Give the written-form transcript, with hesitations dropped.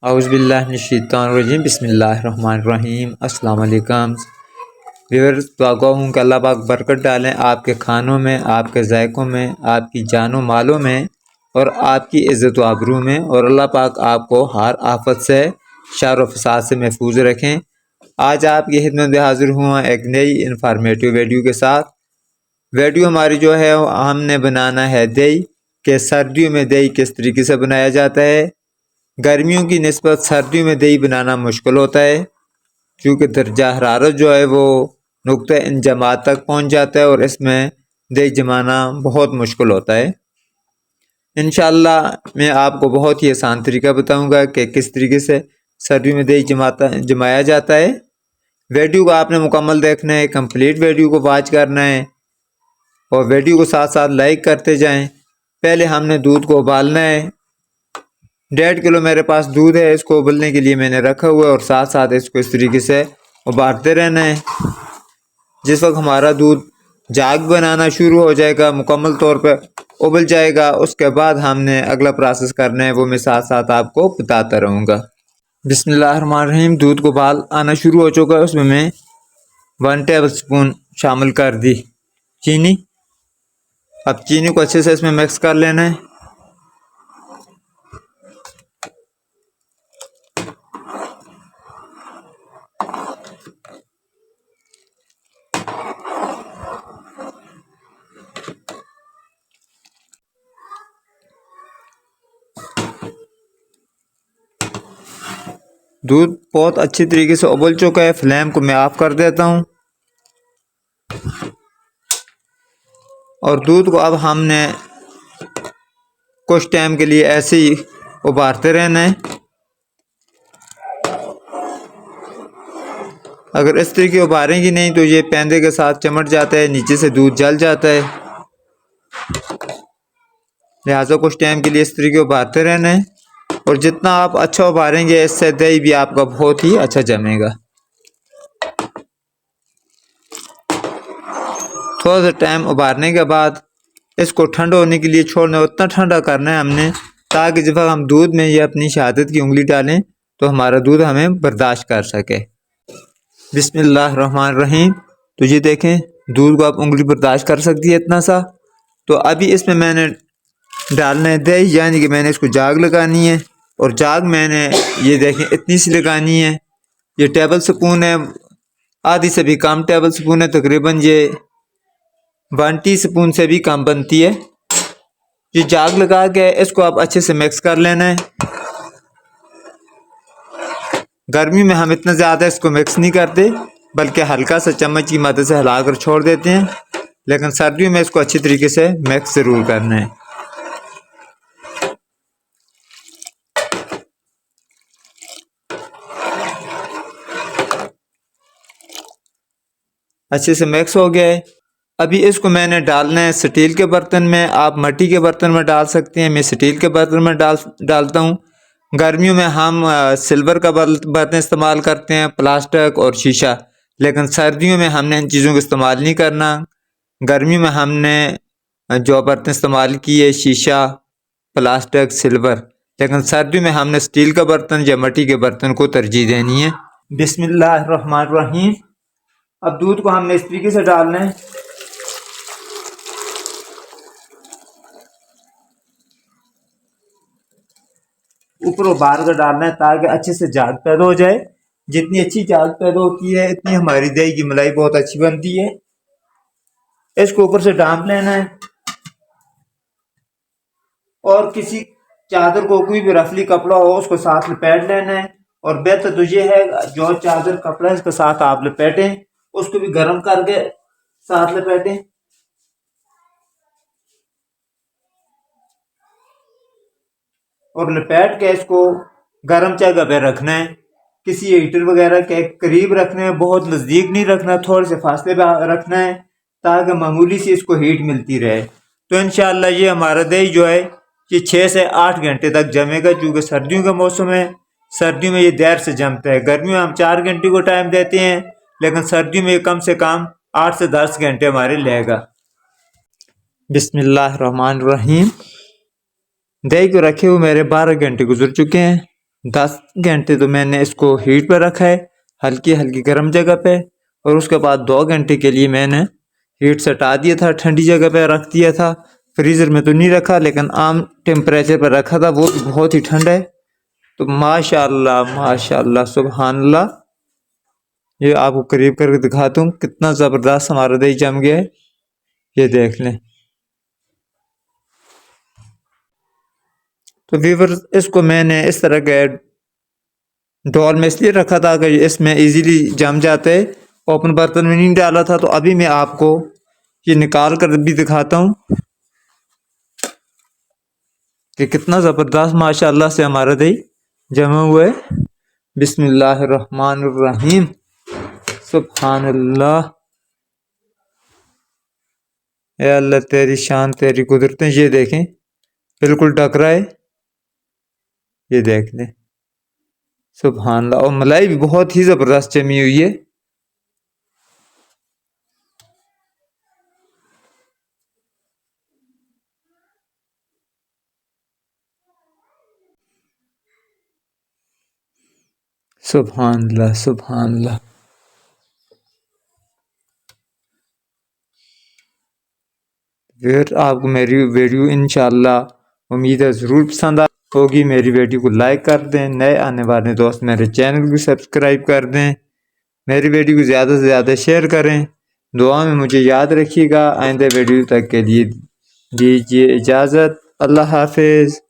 औज़ुबिल्लाहिमिनश्शैतानिर्रजीम बिस्मिल्लाहिर्रहमानिर्रहीम अस्सलाम वालेकुम व्यूअर्स। दुआ हूँ कि अल्लाह पाक बरकत डालें आपके खानों में, आपके ज़ायक़ों में, आपकी जानो मालों में और आपकी इज़्ज़त व आबरू में, और अल्लाह पाक आपको हर आफत से, शर व फसाद से महफूज रखें। आज आपकी खिदमत में हाज़िर हुआ एक नई इन्फॉर्मेटिव वीडियो के साथ। वीडियो हमारी जो है हमने बनाना है दही के सर्दियों में दही किस तरीके से बनाया जाता है। गर्मियों की निस्बत सर्दियों में दही बनाना मुश्किल होता है, क्योंकि दर्जा हरारत जो है वो नुक्ते इंजमात तक पहुंच जाता है और इसमें दही जमाना बहुत मुश्किल होता है। इंशाअल्लाह मैं आपको बहुत ही आसान तरीका बताऊंगा कि किस तरीके से सर्दियों में दही जमाया जाता है। वीडियो को आपने मुकम्मल देखना है, कंप्लीट वीडियो को वॉच करना है और वीडियो को साथ साथ लाइक करते जाएं। पहले हमने दूध को उबालना है। 1.5 किलो मेरे पास दूध है, इसको उबलने के लिए मैंने रखा हुआ है और साथ साथ इसको इस तरीके से उबालते रहना है। जिस वक्त हमारा दूध जाग बनाना शुरू हो जाएगा, मुकम्मल तौर पर उबल जाएगा, उसके बाद हमने अगला प्रोसेस करना है, वो मैं साथ साथ आपको बताता रहूँगा। बिस्मिल्लाहिर्रहमानिर्रहीम। दूध को उबाल आना शुरू हो चुका है, उसमें मैं 1 टेबल स्पून शामिल कर दी चीनी। अब चीनी को अच्छे से इसमें मिक्स कर लेना है। दूध बहुत अच्छी तरीके से उबल चुका है। फ्लेम को मैं ऑफ कर देता हूँ और दूध को अब हमने कुछ टाइम के लिए ऐसे ही उबालते रहना है। अगर इस तरीके उबालेंगी नहीं तो ये पैंदे के साथ चमट जाता है, नीचे से दूध जल जाता है। लिहाजा कुछ टाइम के लिए इस तरीके उबालते रहना है और जितना आप अच्छा उबालेंगे इससे दही भी आपका बहुत ही अच्छा जमेगा। थोड़ा सा टाइम उबालने के बाद इसको ठंडा होने के लिए छोड़ना है। उतना ठंडा करना है हमने ताकि जब हम दूध में ये अपनी शहादत की उंगली डालें तो हमारा दूध हमें बर्दाश्त कर सके। बिस्मिल्लाहिर्रहमानिर्रहीम। तो ये देखें, दूध को आप उंगली बर्दाश्त कर सकती है इतना सा। तो अभी इसमें मैंने डालना है दही, यानी कि मैंने इसको जाग लगानी है और जाग मैंने ये देखें इतनी सी लगानी है। ये टेबल स्पून है, आधी से भी कम टेबल स्पून है, तकरीबन ये 1 टीस्पून से भी कम बनती है। ये जाग लगा के इसको आप अच्छे से मिक्स कर लेना है। गर्मी में हम इतना ज़्यादा इसको मिक्स नहीं करते, बल्कि हल्का सा चम्मच की मदद से हिलाकर छोड़ देते हैं, लेकिन सर्दियों में इसको अच्छी तरीके से मिक्स ज़रूर करना है। अच्छे से मिक्स हो गया है। अभी इसको मैंने डालना है स्टील के बर्तन में। आप मिट्टी के बर्तन में डाल सकते हैं, मैं स्टील के बर्तन में डालता हूँ। गर्मियों में हम सिल्वर का बर्तन इस्तेमाल करते हैं, प्लास्टिक और शीशा, लेकिन सर्दियों में हमने इन चीज़ों का इस्तेमाल नहीं करना। गर्मी में हमने जो बर्तन इस्तेमाल किए शीशा, प्लास्टिक, सिल्वर, लेकिन सर्दियों में हमने स्टील का बर्तन या मिट्टी के बर्तन को तरजीह देनी है। बिस्मिल्लाहिर्रहमानिर्रहीम। अब दूध को हमने इस तरीके से डालना है। ऊपर और बाहर का डालना है ताकि अच्छे से जाग पैदा हो जाए। जितनी अच्छी जाग पैदा होती है इतनी हमारी दही की मलाई बहुत अच्छी बनती है। इसको ऊपर से ढांप लेना है और किसी चादर को, कोई भी रफली कपड़ा हो उसको साथ लपेट लेना है। और बेहतर तो ये है जो चादर कपड़ा है इसके साथ आप लपेटें, उसको भी गर्म करके साथ लपेटें। और लपेट के इसको गर्म जगह पे रखना है, किसी हीटर वगैरह के करीब रखना है, बहुत नज़दीक नहीं रखना, थोड़े से फासले पे रखना है ताकि मामूली सी इसको हीट मिलती रहे। तो इंशाअल्लाह ये हमारा दही जो है ये 6 से 8 घंटे तक जमेगा, क्योंकि सर्दियों का मौसम है। सर्दियों में ये देर से जमता है। गर्मियों में हम 4 घंटे को टाइम देते हैं, लेकिन सर्दियों में कम से कम 8 से 10 घंटे हमारे लेगा। बिस्मिल्लाहिर्रहमानिर्रहीम। दही को रखे हुए मेरे 12 घंटे गुजर चुके हैं। 10 घंटे तो मैंने इसको हीट पर रखा है, हल्की हल्की गर्म जगह पे। और उसके बाद 2 घंटे के लिए मैंने हीट से हटा दिया था, ठंडी जगह पे रख दिया था। फ्रीज़र में तो नहीं रखा, लेकिन आम टेम्परेचर पर रखा था, वो भी बहुत ही ठंडा है। तो माशाल्लाह माशाल्लाह सुबहानल्लाह, ये आपको करीब करके दिखाता हूँ कितना ज़बरदस्त हमारा दही जम गया है। ये देख लें। तो व्यूअर्स, इसको मैंने इस तरह के डोल में इसलिए रखा था कि इसमें इजीली जम जाते, ओपन बर्तन में नहीं डाला था। तो अभी मैं आपको ये निकाल कर भी दिखाता हूँ कि कितना ज़बरदस्त माशाल्लाह से हमारा दही जमा हुआ है। बिस्मिल्लाहिर्रहमानिर्रहीम, सुब्हानल्लाह। ए अल्लाह तेरी शान तेरी कुदरतें। ये देखें, बिल्कुल ढक रहा है। ये देख लें, सुब्हानल्लाह। और मलाई भी बहुत ही ज़बरदस्त जमी हुई है। सुब्हानल्लाह सुब्हानल्लाह। फिर आपको मेरी वीडियो इंशाल्लाह उम्मीद है ज़रूर पसंद होगी। मेरी वीडियो को लाइक कर दें, नए आने वाले दोस्त मेरे चैनल को सब्सक्राइब कर दें, मेरी वीडियो को ज़्यादा से ज़्यादा शेयर करें। दुआ में मुझे याद रखिएगा। आइंदा वीडियो तक के लिए दीजिए इजाज़त। अल्लाह हाफिज़।